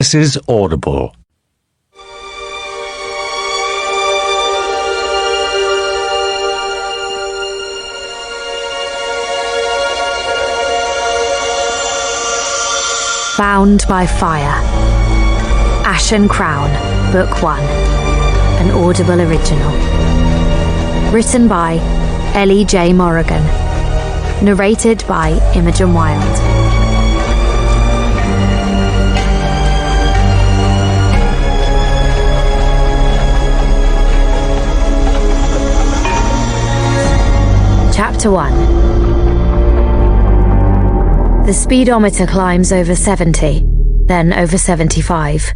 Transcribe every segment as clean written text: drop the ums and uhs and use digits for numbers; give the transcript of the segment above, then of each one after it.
This is Audible. Bound by Fire. Ashen Crown, Book 1. An Audible original. Written by Ellie J. Morrigan. Narrated by Imogen Wild. Chapter 1. The speedometer climbs over 70, then over 75.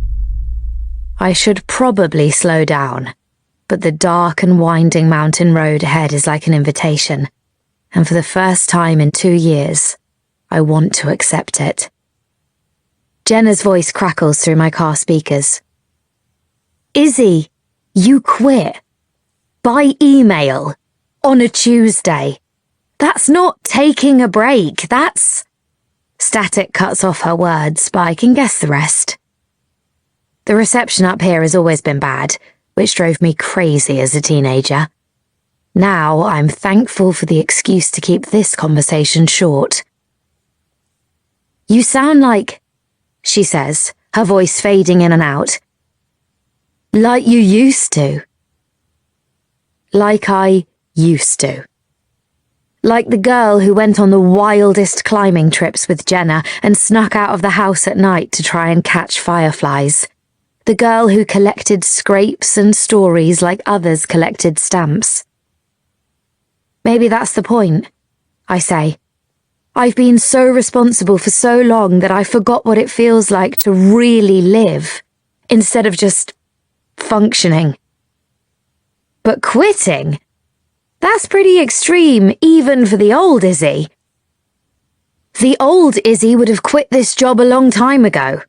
I should probably slow down, but the dark and winding mountain road ahead is like an invitation, and for the first time in 2 years, I want to accept it. Jenna's voice crackles through my car speakers. Izzy, you quit. By email. On a Tuesday. That's not taking a break, that's... Static cuts off her words, but I can guess the rest. The reception up here has always been bad, which drove me crazy as a teenager. Now I'm thankful for the excuse to keep this conversation short. You sound like... she says, her voice fading in and out. Like you used to. Like I used to. Like the girl who went on the wildest climbing trips with Jenna and snuck out of the house at night to try and catch fireflies. The girl who collected scrapes and stories like others collected stamps. Maybe that's the point, I say. I've been so responsible for so long that I forgot what it feels like to really live, instead of just functioning. But quitting? That's pretty extreme, even for the old Izzy. The old Izzy would have quit this job a long time ago,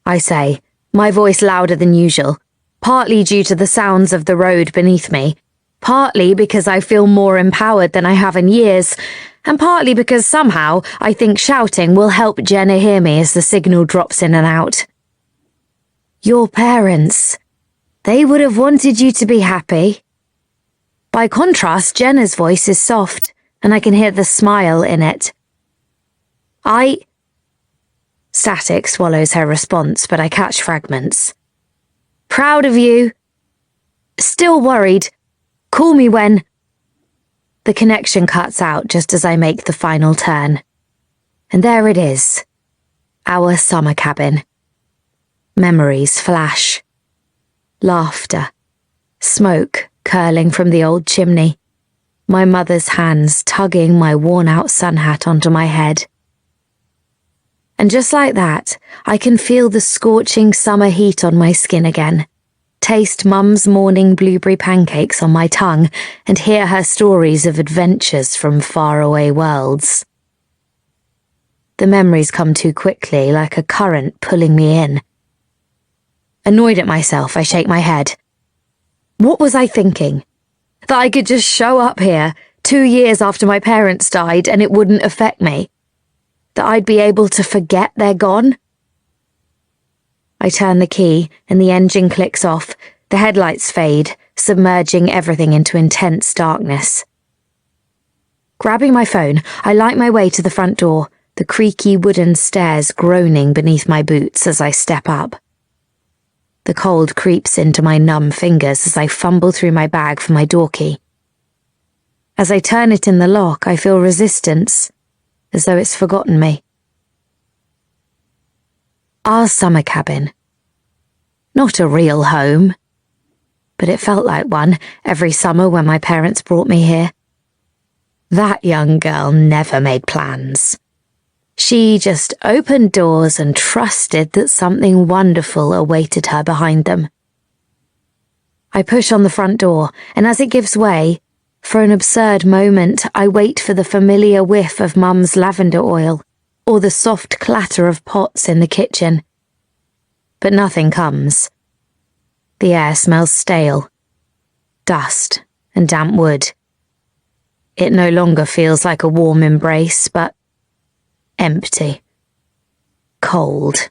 I say, my voice louder than usual, partly due to the sounds of the road beneath me, partly because I feel more empowered than I have in years, and partly because somehow I think shouting will help Jenna hear me as the signal drops in and out. Your parents, they would have wanted you to be happy. By contrast, Jenna's voice is soft, and I can hear the smile in it. Static swallows her response, but I catch fragments. Proud of you. Still worried. Call me when... The connection cuts out just as I make the final turn. And there it is. Our summer cabin. Memories flash. Laughter. Smoke curling from the old chimney, my mother's hands tugging my worn-out sun hat onto my head. And just like that, I can feel the scorching summer heat on my skin again, taste Mum's morning blueberry pancakes on my tongue, and hear her stories of adventures from faraway worlds. The memories come too quickly, like a current pulling me in. Annoyed at myself, I shake my head. What was I thinking? That I could just show up here 2 years after my parents died and it wouldn't affect me? That I'd be able to forget they're gone? I turn the key and the engine clicks off, the headlights fade, submerging everything into intense darkness. Grabbing my phone, I light my way to the front door, the creaky wooden stairs groaning beneath my boots as I step up. The cold creeps into my numb fingers as I fumble through my bag for my door key. As I turn it in the lock, I feel resistance, as though it's forgotten me. Our summer cabin. Not a real home, but it felt like one every summer when my parents brought me here. That young girl never made plans. She just opened doors and trusted that something wonderful awaited her behind them. I push on the front door, and as it gives way, for an absurd moment, I wait for the familiar whiff of Mum's lavender oil, or the soft clatter of pots in the kitchen. But nothing comes. The air smells stale, dust and damp wood. It no longer feels like a warm embrace, but empty, cold.